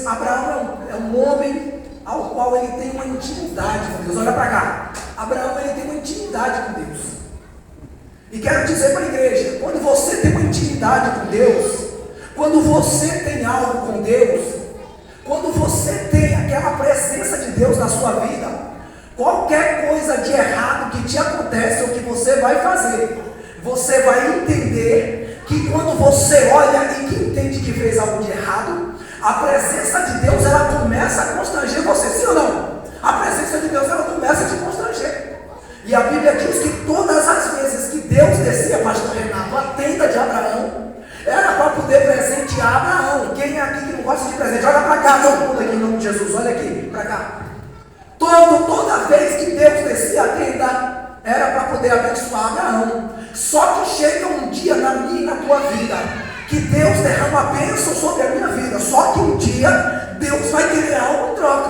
vezes Abraão é um homem ao qual ele tem uma intimidade com Deus. Olha para cá. Abraão, ele tem uma intimidade com Deus. E quero dizer para a igreja, quando você tem uma intimidade com Deus, quando você tem algo com Deus, quando você tem aquela presença de Deus na sua vida, qualquer coisa de errado que te acontece ou que você vai fazer, você vai entender que quando você olha e que entende que fez algo de errado, a presença de Deus, ela começa a constranger você, sim ou não? A presença de Deus, ela começa a te constranger. E a Bíblia diz que todas as vezes que Deus descia, pastor Renato, a tenda de Abraão, era para poder presentear Abraão. Quem é aqui que não gosta de presente? Olha para cá, todo mundo aqui em nome de Jesus, olha aqui, para cá. Toda vez que Deus descia a tenda, era para poder abençoar Abraão. Só que chega um dia na minha e na tua vida, que Deus derrama a bênção sobre a minha vida. Só que um dia, Deus vai querer algo em troca.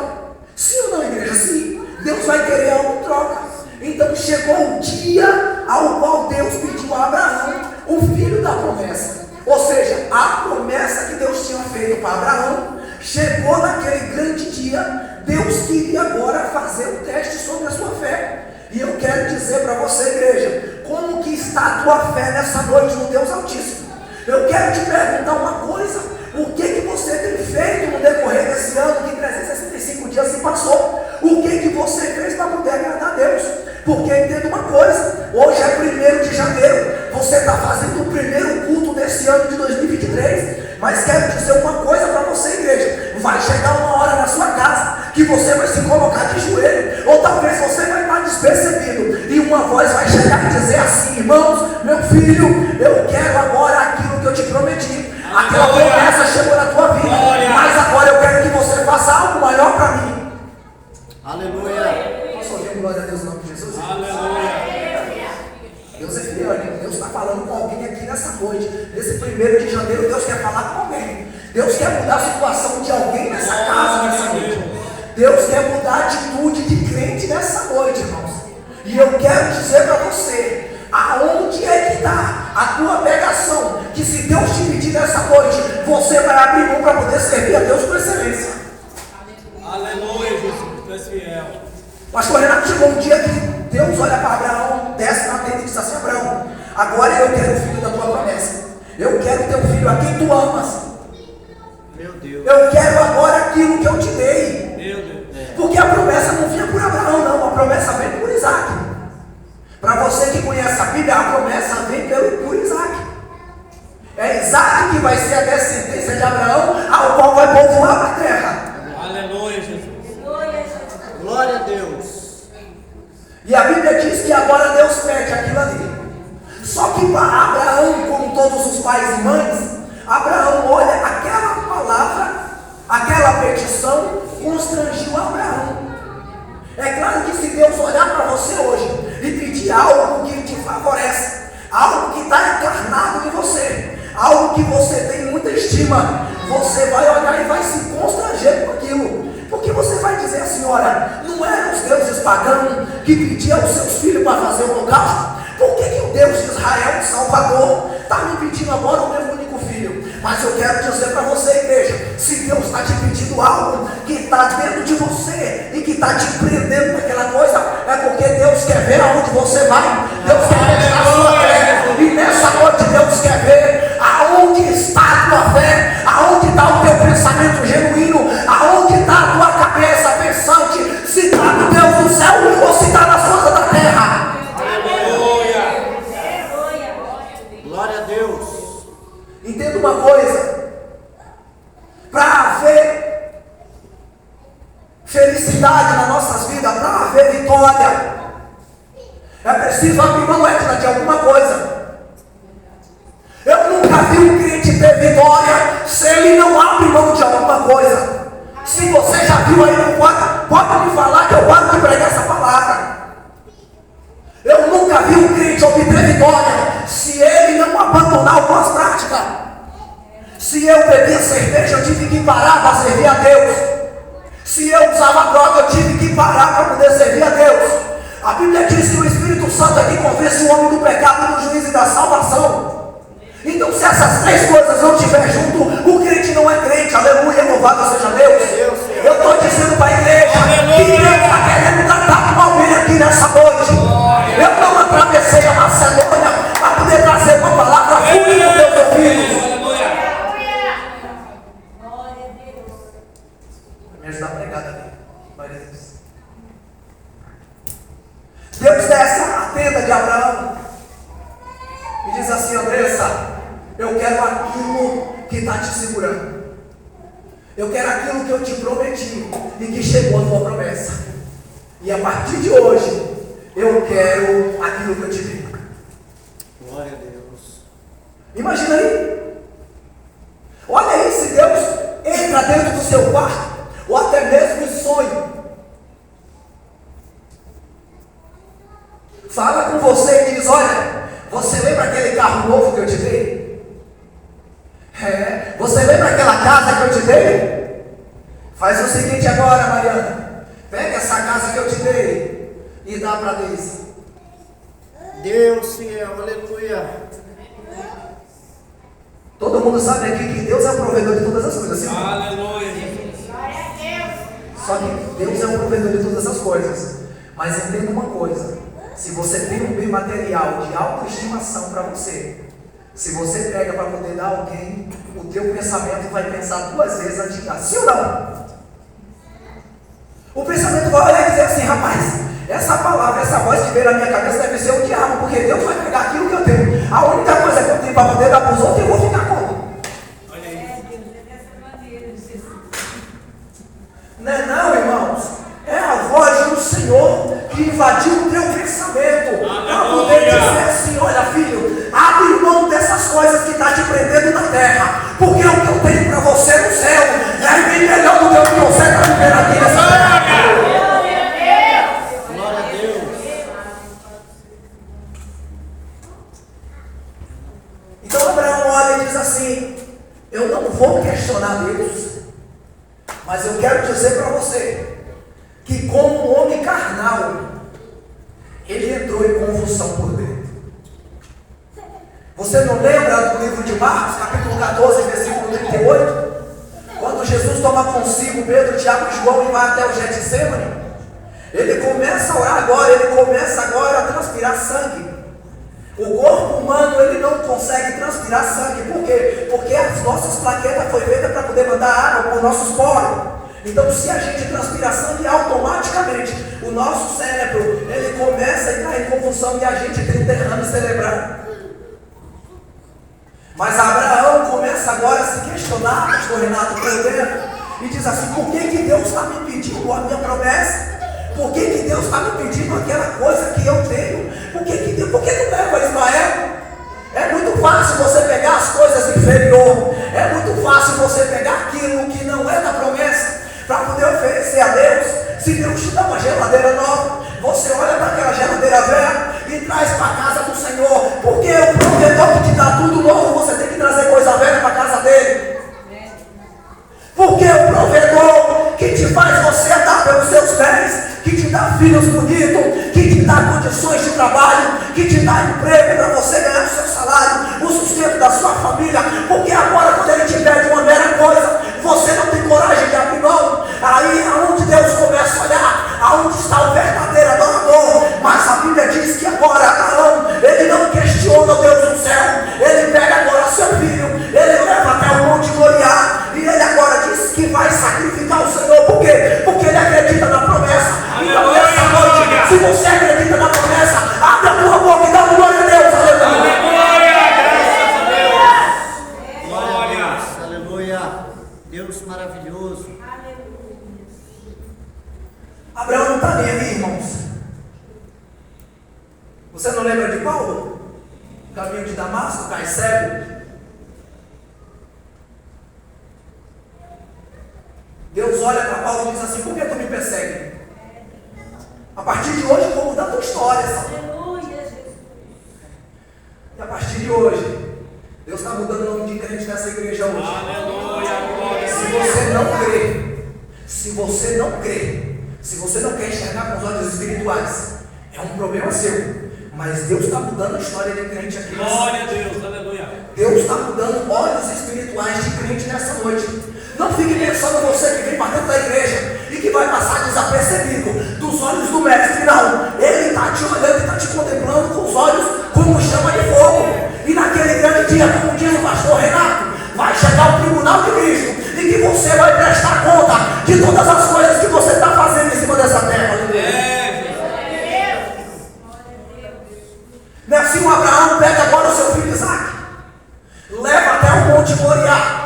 Sim ou não, igreja? Sim. Deus vai querer algo em troca. Então chegou o dia ao qual Deus pediu a Abraão o filho da promessa. Ou seja, a promessa que Deus tinha feito para Abraão, chegou naquele grande dia, Deus queria agora fazer um teste sobre a sua fé. E eu quero dizer para você, igreja, como que está a tua fé nessa noite no Deus Altíssimo? Eu quero te perguntar uma coisa: o que você tem feito no decorrer desse ano que 365 dias se passou? O que você fez para poder agradar a Deus? Porque entenda uma coisa, hoje é 1º de janeiro, você está fazendo o primeiro culto desse ano de 2023, mas quero dizer uma coisa para você, igreja: vai chegar uma hora na sua casa que você vai se colocar de joelho, ou talvez você vai estar despercebido, e uma voz vai chegar e dizer assim: irmãos, meu filho, eu quero agora aquilo que eu te prometi. Aquela promessa chegou na tua vida, mas agora eu quero que você faça algo maior para mim. Aleluia. Posso ouvir glória a Deus no nome de Jesus? Aleluia. Deus é fiel, Deus está falando com alguém aqui nessa noite. Nesse 1º de janeiro, Deus quer falar com alguém. Deus quer mudar a situação de alguém nessa casa, nessa noite. Deus quer mudar a atitude de crente nessa noite, irmãos. E eu quero dizer para você, aonde é que está a tua pegação? Que se Deus te pedir nessa noite, você vai abrir mão para poder servir a Deus com excelência. Aleluia, Jesus, tu és fiel. Pastor Renato, chegou um dia que Deus olha para Abraão, desce na tenda e diz assim: Abraão, agora eu quero o filho da tua promessa. Eu quero teu filho a quem tu amas. Meu Deus. Eu quero agora aquilo que eu te dei. Meu Deus. Porque a promessa não vinha por Abraão, não. A promessa vem por Isaac. Para você que conhece a Bíblia, a promessa vem por Isaac. É Isaac que vai ser a descendência de Abraão, ao qual vai povoar a terra. Aleluia, Jesus. Glória a Deus. E a Bíblia diz que agora Deus pede aquilo ali. Só que para Abraão, como todos os pais e mães, Abraão olha aquela palavra, aquela petição, constrangiu Abraão. É claro que se Deus olhar para você hoje e pedir algo que te favorece, algo que está encarnado em você, algo que você tem muita estima, você vai olhar e vai se constranger com aquilo. Porque você vai dizer assim: olha, não eram os deuses pagãos que pediam aos seus filhos para fazer o holocausto? Por que o Deus de Israel, o Salvador, está me pedindo agora o meu único filho? Mas eu quero dizer para você, igreja, se Deus está te pedindo algo que está dentro de você e que está te prendendo naquela coisa, é porque Deus quer ver aonde você vai. Deus quer ver a sua fé. E nessa noite Deus quer ver aonde está a tua fé, aonde está o teu pensamento genuíno, aonde está a tua cabeça pensante, se está no Deus do céu ou se está nas coisas da terra. Glória a Deus. Entenda uma coisa: para haver felicidade nas nossas vidas, para haver vitória, é preciso abrir mão de alguma coisa. Eu nunca vi um crente ter vitória se ele não abre mão de alguma coisa. Se você já viu aí no quadro, pode me falar que eu paro de pregar essa palavra. Eu nunca vi um crente obter vitória se ele não abandonar algumas práticas. Se eu bebia cerveja, eu tive que parar para servir a Deus. Se eu usava droga, eu tive que parar para poder servir a Deus. A Bíblia diz que o Espírito Santo é que convence o homem do pecado, do juízo e da salvação. Então, se essas três coisas não estiver junto, o crente não é crente. Aleluia, louvado seja Deus. segurando. Eu quero aquilo que eu te prometi e que chegou a tua promessa. E a partir de hoje, eu quero aquilo que eu te dei. Glória a Deus. Imagina aí. Olha aí se Deus entra dentro do seu quarto, ou até mesmo em sonho. Fala com você e diz: olha, você lembra aquele carro novo que eu te dei? Você lembra aquela casa que eu te dei? Faz o seguinte agora, Mariana. Pega essa casa que eu te dei e dá para Deus. Deus fiel, aleluia. Todo mundo sabe aqui que Deus é o provedor de todas as coisas, sim? Aleluia. Só que Deus é o provedor de todas as coisas. Mas entenda uma coisa: se você tem um bem material de autoestimação para você, se você pega para poder dar a alguém, o teu pensamento vai pensar duas vezes antes de dar, sim ou não? O pensamento vai olhar e dizer assim: rapaz, essa palavra, essa voz que veio na minha cabeça deve ser o diabo, porque Deus vai pegar aquilo que eu tenho. A única coisa que eu tenho para poder dar para os outros, eu vou ficar com. Olha aí. Não, irmãos. É a voz do Senhor que invadiu o teu pensamento para poder dizer assim: olha, filho, abre mão dessas coisas que estão te prendendo na terra, porque o que eu tenho para você no céu é bem melhor do que o que você está vivendo aqui nessa terra. Glória a Deus. Então Abraão olha e diz assim: eu não vou questionar Deus, mas eu quero dizer para você que, como um homem carnal, ele entrou em convulsão por dentro. Você não lembra do livro de Marcos, capítulo 14, versículo 38? Quando Jesus toma consigo Pedro, Tiago e João e vai até o Getsêmani, ele começa a orar agora, ele começa agora a transpirar sangue. O corpo humano, ele não consegue transpirar sangue. Por quê? Porque as nossas plaquetas foi feita para poder mandar água para os nossos poros. Então, se a gente transpira sangue, automaticamente o nosso cérebro, ele começa a entrar em convulsão e a gente tem um derrame cerebral. Mas Abraão começa agora a se questionar, pastor Renato, por dentro, e diz assim: por que Deus está me pedindo a minha promessa? Por que Deus está me pedindo aquela coisa que eu tenho? Por que não leva Ismael? É muito fácil você pegar as coisas inferiores. É muito fácil você pegar aquilo que não é da promessa para poder oferecer a Deus. Se Deus te dá uma geladeira nova, você olha para aquela geladeira velha e traz para a casa do Senhor. Porque o provedor que te dá tudo novo, você tem que trazer coisa velha para a casa dele. Porque o provedor que te faz você andar pelos seus pés, que te dá filhos bonitos, que te dá condições de trabalho, que te dá emprego para você ganhar o seu salário, o sustento da sua família. Porque agora, quando ele te pede uma mera coisa, você não tem coragem de abrir mão. Aí é onde Deus começa a olhar, aonde está o verdadeiro adorador. Mas a Bíblia diz que agora Abraão, ele não questiona o Deus do céu. Ele pega agora seu filho, ele leva até o monte Moriá, e ele agora diz que vai sacrificar o Senhor. Por quê? Porque ele acredita na promessa. Então, nessa noite, se você acredita na promessa, abre a tua boca e dá uma glória a Deus. Aleluia. Glória. Aleluia. Deus maravilhoso. Abraão não está nem ali, irmãos. Você não lembra de Paulo? O caminho de Damasco, cai cego. Deus olha para Paulo e diz assim: por que tu me persegue? A partir de hoje eu vou mudar a tua história, sabe? E a partir de hoje, Deus está mudando o nome de crente nessa igreja hoje. Aleluia. Se você não crê, se você não quer enxergar com os olhos espirituais, é um problema seu. Mas Deus está mudando a história de crente aqui. Glória a Deus. Aleluia. Deus está mudando olhos espirituais de crente nessa noite. Não fique pensando você que vem para dentro da igreja e que vai passar desapercebido dos olhos do mestre. Não, ele está te olhando e está te contemplando com os olhos como chama de fogo. E naquele grande dia, como diz o pastor Renato, vai chegar o tribunal de Cristo e que você vai prestar conta de todas as coisas que você está fazendo em cima dessa terra. Não é assim? Abraão pega agora o seu filho Isaac, leva até o monte Moriá.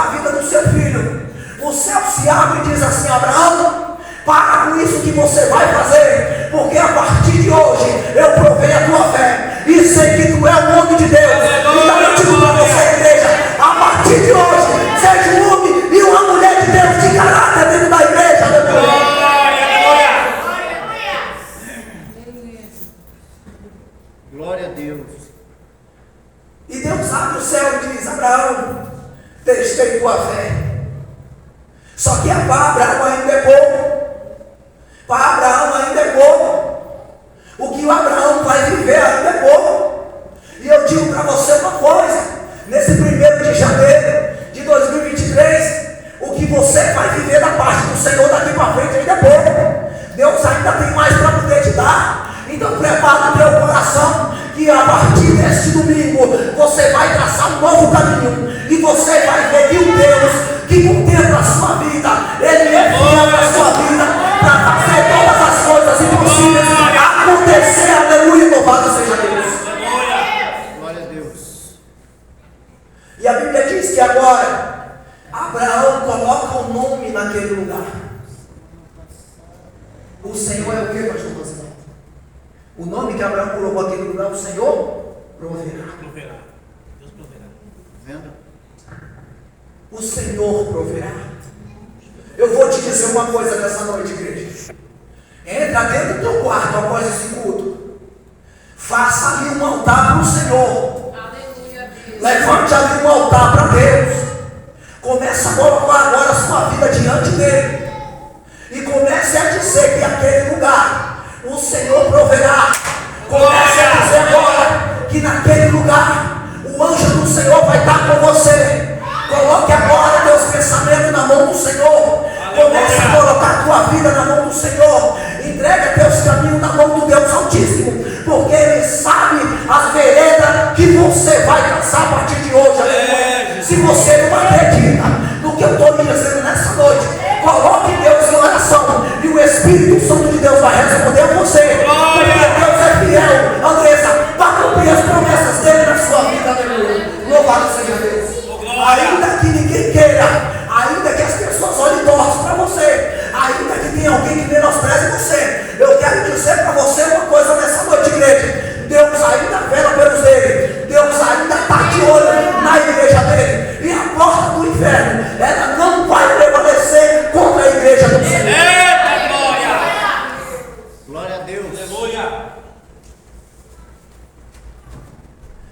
a vida do seu filho, o céu se abre e diz assim: Abraão, para com isso que você vai fazer, porque a partir de hoje eu provei a tua fé e sei que tu é o homem de Deus. Então eu digo para você, igreja, a partir de hoje, seja um homem e uma mulher de Deus de caráter dentro da igreja. Aleluia. Glória a Deus. E Deus abre o céu e diz: Abraão, testei tua fé. Só que para Abraão ainda é pouco. Para Abraão ainda é pouco. O que o Abraão vai viver ainda é pouco. E eu digo para você uma coisa: nesse 1º de janeiro de 2023, o que você vai viver da parte do Senhor daqui para frente ainda é pouco. Deus ainda tem mais para poder te dar. Então prepara o teu coração, que a partir deste domingo você vai traçar um novo caminho. E você vai ver que o Deus que contempla a sua vida, Ele é fiel na sua vida para fazer todas as coisas impossíveis acontecer. Aleluia, louvado seja Deus. Glória a Deus. E a Bíblia diz que agora Abraão coloca o nome naquele lugar. O Senhor é o que, pastor José? O nome que Abraão colocou naquele lugar, o Senhor proverá. Proverá. Deus proverá. Vendo? O Senhor proverá. Eu vou te dizer uma coisa nessa noite, igreja. Entra dentro do teu quarto após esse culto. Faça ali um altar para o Senhor. Aleluia, Deus. Levante ali um altar para Deus. Comece a colocar agora a sua vida diante dele. E comece a dizer que aquele lugar o Senhor proverá. Comece a dizer agora que naquele lugar o anjo do Senhor vai estar com você. Coloque agora teus pensamentos na mão do Senhor. Comece a colocar a tua vida na mão do Senhor. Entrega teus caminhos na mão do Deus Altíssimo, porque Ele sabe as veredas que você vai traçar a partir de hoje. Aleluia. Se você não acredita no que eu estou lhe dizendo nessa noite, coloque Deus em oração e o Espírito Santo de Deus vai responder a você. Porque Deus é fiel, Andressa, para cumprir as promessas dele na sua vida. Aleluia. Louvado seja Deus. Ainda que ninguém queira, ainda que as pessoas olhem tortos para você, ainda que tenha alguém que menospreze você, eu quero dizer para você uma coisa nessa noite, igreja: Deus ainda vela pelos dele, Deus ainda está de olho na igreja dele, e a porta do inferno, ela não vai prevalecer contra a igreja do Senhor. Eita, glória! Glória a Deus. Aleluia!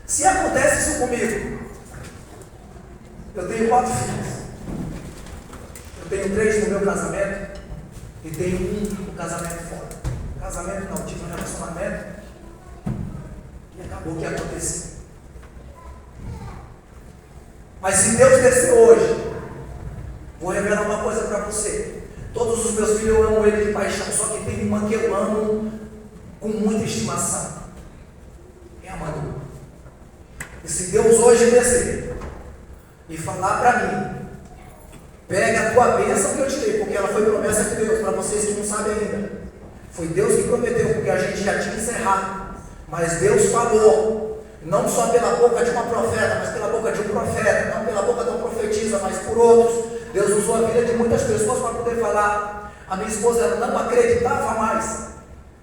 Se acontece isso comigo, eu tenho 4 filhos. Eu tenho 3 no meu casamento e tenho 1 no casamento fora. Casamento não, tive um relacionamento e acabou que aconteceu. Mas se Deus descer hoje, vou revelar uma coisa para você. Todos os meus filhos eu amo ele de paixão, só que tem uma que eu amo com muita estimação. É a Manu. E se Deus hoje descer e falar para mim: pega a tua bênção que eu te dei, porque ela foi promessa de Deus, para vocês que não sabem ainda. Foi Deus que prometeu, porque a gente já tinha encerrado. Mas Deus falou, não só pela boca de uma profeta, mas pela boca de um profeta, não pela boca de uma profetisa, mas por outros. Deus usou a vida de muitas pessoas para poder falar. A minha esposa, ela não acreditava mais,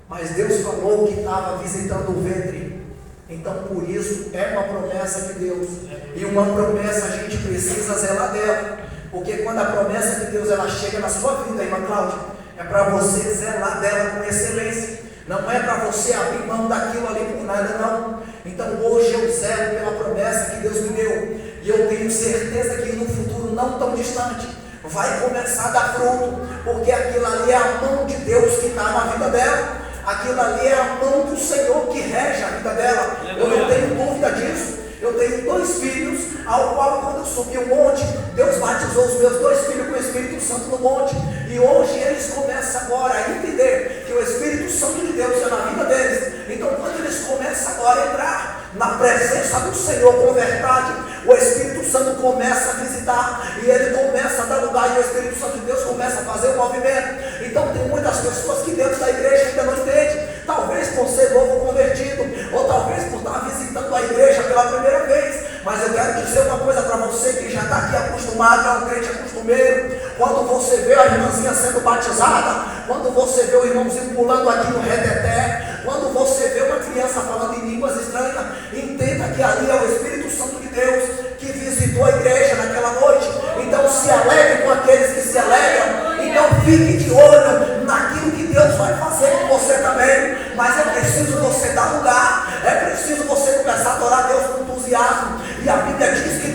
mas Deus falou que estava visitando o ventre. Então, por isso, é uma promessa de Deus. E uma promessa a gente precisa zelar dela. Porque quando a promessa de Deus ela chega na sua vida, irmã Cláudia, é para você zelar dela com excelência. Não é para você abrir mão daquilo ali por nada, não. Então, hoje eu zelo pela promessa que Deus me deu. E eu tenho certeza que no futuro não tão distante vai começar a dar fruto. Porque aquilo ali é a mão de Deus que está na vida dela. Aquilo ali é a mão do Senhor que rege a vida dela. Eu não tenho dúvida disso. Eu tenho 2 filhos, ao qual quando eu subi o monte, Deus batizou os meus 2 filhos com o Espírito Santo no monte. E hoje eles começam agora a entender que o Espírito Santo de Deus é na vida deles. Então quando eles começam agora a entrar na presença do Senhor com verdade, o Espírito Santo começa a visitar, e ele começa a dar lugar, e o Espírito Santo de Deus começa a fazer o movimento. Então tem muitas pessoas que dentro da igreja ainda não entendem, talvez por ser novo convertido, ou talvez por estar visitando a igreja pela primeira vez, mas Mas eu quero dizer uma coisa para você que já está aqui acostumado, é um crente acostumeiro. Quando você vê a irmãzinha sendo batizada, quando você vê o irmãozinho pulando aqui no reteté, quando você vê uma criança falando em línguas estranhas, entenda que ali é o Espírito Santo de Deus que visitou a igreja naquela noite. Então se alegre com aqueles que se alegram. Então fique de olho naquilo que Deus vai fazer com você também. Mas é preciso você dar lugar. É preciso você começar a adorar Deus com entusiasmo. E a Bíblia diz que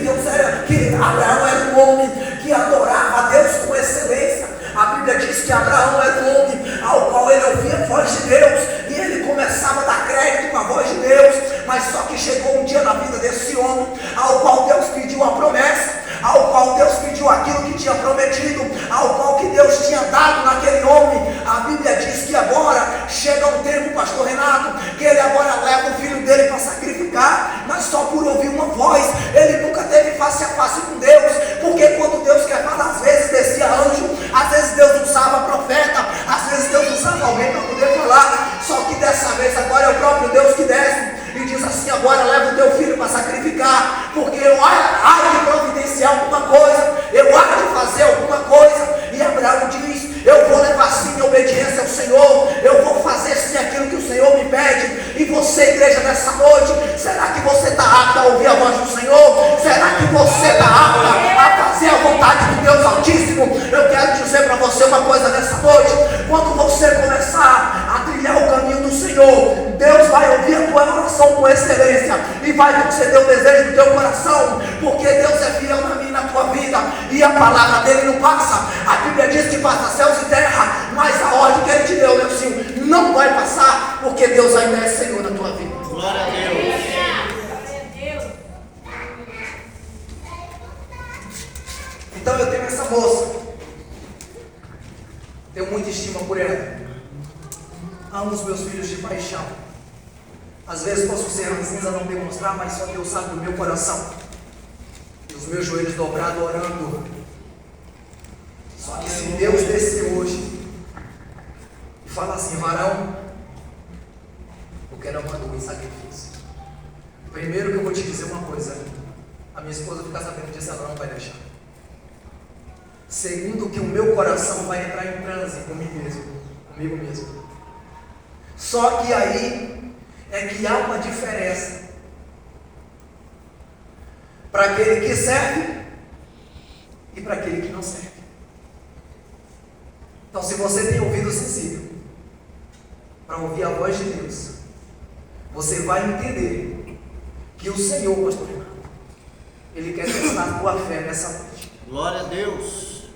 Abraão era um homem que adorava a Deus com excelência. A Bíblia diz que Abraão era um homem ao qual ele ouvia a voz de Deus. E ele começava a dar crédito com a voz de Deus. Mas só que chegou um dia na vida desse homem ao qual Deus pediu a promessa, ao qual Deus pediu aquilo que tinha prometido, ao qual que Deus tinha dado naquele homem. A Bíblia diz que agora chega um tempo, pastor Renato, que ele agora leva o filho dele para sacrificar, mas só por ouvir uma voz. Ele nunca teve face a face com Deus, porque quando Deus quer falar, às vezes descia anjo, às vezes Deus usava profeta, às vezes Deus usava alguém para poder falar. Só que dessa vez agora é o próprio Deus que desce e diz assim: agora leva o teu filho para sacrificar, porque eu há de providenciar alguma coisa, eu há de fazer alguma coisa. E Abraão diz: eu vou levar sim minha obediência ao Senhor, eu vou fazer sim aquilo que o Senhor me pede. E você, igreja, nessa noite, será que você está apta a ouvir a voz do Senhor? Será que você está apta a fazer a vontade de Deus Altíssimo? Eu quero dizer para você uma coisa nessa noite: quando você começar a trilhar o caminho do Senhor, Deus vai ouvir a tua oração com excelência e vai conceder o desejo do teu coração, porque Deus é fiel na minha e na tua vida, e a palavra dele não passa. A Bíblia diz que passa céus e terra, mas a ordem que ele te deu, meu filho, não vai passar, porque Deus ainda é Senhor na tua vida. Glória a Deus. Então eu tenho essa moça, tenho muita estima por ela, amo os meus filhos de paixão. Às vezes posso ser ranzinza, não demonstrar, mas só Deus sabe do meu coração. E os meus joelhos dobrados orando. Só que se Deus descer hoje e falar assim: varão, eu quero amar em sacrifício. Primeiro que eu vou te dizer uma coisa: a minha esposa ficar sabendo disso, ela não vai deixar. Segundo que o meu coração vai entrar em transe comigo mesmo. Só que aí é que há uma diferença para aquele que serve e para aquele que não serve. Então, se você tem ouvido sensível para ouvir a voz de Deus, você vai entender que o Senhor, pastor Renato, Ele quer testar a tua fé nessa noite. Glória a Deus.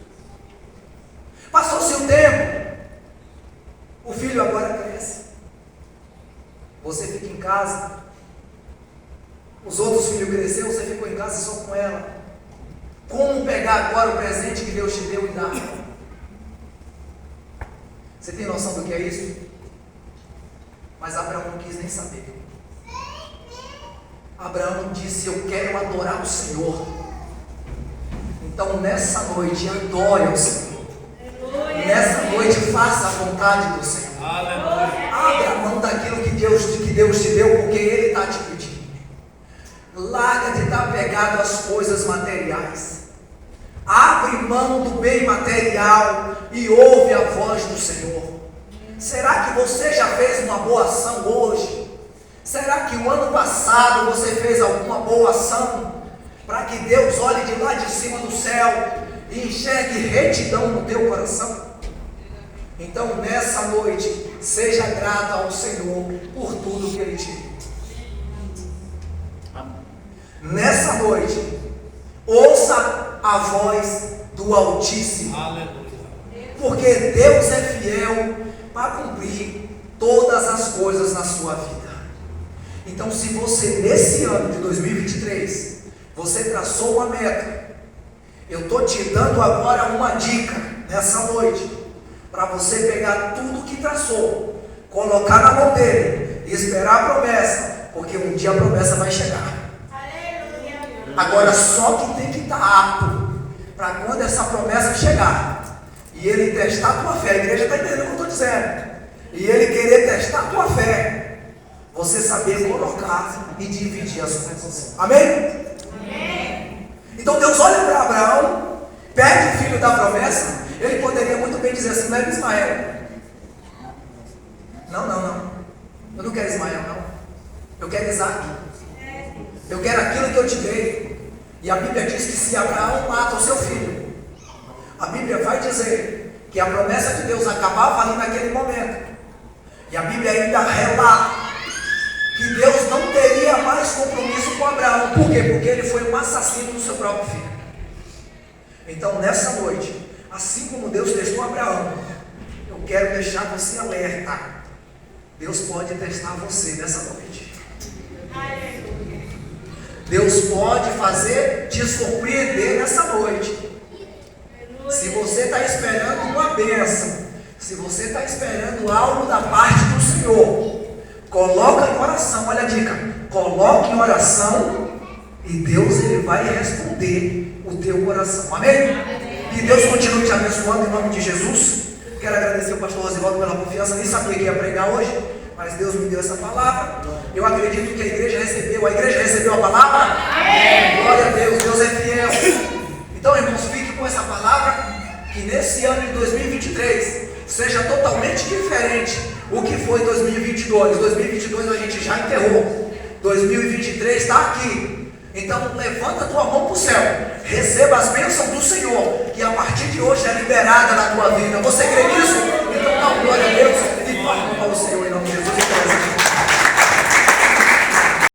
Passou-se o tempo, o filho agora cresce, você fica em casa, os outros filhos cresceram, você ficou em casa só com ela. Como pegar agora o presente que Deus te deu e dar? Você tem noção do que é isso? Mas Abraão não quis nem saber. Abraão disse: eu quero adorar o Senhor. Então nessa noite adore ao Senhor. Nessa noite faça a vontade do Senhor. Aleluia. Abra a mão daquilo que Deus te deu, porque Ele está te pedindo. Larga de estar pegado às coisas materiais. Abre mão do bem material e ouve a voz do Senhor. Será que você já fez uma boa ação hoje? Será que o ano passado você fez alguma boa ação? Para que Deus olhe de lá de cima do céu e enxergue retidão no teu coração? Então nessa noite, seja grato ao Senhor por tudo que Ele te deu. Nessa noite, ouça a voz do Altíssimo. Aleluia. Porque Deus é fiel para cumprir todas as coisas na sua vida. Então, se você nesse ano de 2023, você traçou uma meta, eu estou te dando agora uma dica nessa noite, para você pegar tudo que traçou, colocar na mão dele e esperar a promessa, porque um dia a promessa vai chegar. Agora só que tem que estar apto para quando essa promessa chegar e ele testar a tua fé. A igreja está entendendo o que eu estou dizendo. E ele querer testar a tua fé, você saber colocar e dividir as coisas. Amém? Então Deus olha para Abraão, pede o filho da promessa. Ele poderia muito bem dizer assim: leva Ismael. Não. Eu não quero Ismael, não. Eu quero Isaac. Eu quero aquilo que eu te dei. E a Bíblia diz que se Abraão mata o seu filho, a Bíblia vai dizer que a promessa de Deus acabava ali naquele momento. E a Bíblia ainda relata que Deus não teria mais compromisso com Abraão. Por quê? Porque ele foi um assassino do seu próprio filho. Então nessa noite, assim como Deus testou Abraão, eu quero deixar você alerta. Deus pode testar você nessa noite. Deus pode fazer te surpreender nessa noite. Se você está esperando uma bênção, se você está esperando algo da parte do Senhor, coloca em oração. Olha a dica: coloque em oração e Deus ele vai responder o teu coração. Amém? Que Deus continue te abençoando em nome de Jesus. Quero agradecer ao pastor Rosivaldo pela confiança. Nem sabia que ia pregar hoje, mas Deus me deu essa palavra. Eu acredito que a igreja recebeu a palavra. Amém. Glória a Deus, Deus é fiel. Então, irmãos, fique com essa palavra, que nesse ano de 2023 seja totalmente diferente o que foi 2022. 2022 a gente já enterrou, 2023 está aqui. Então levanta a tua mão para o céu, receba as bênçãos do Senhor, que a partir de hoje é liberada na tua vida. Você crê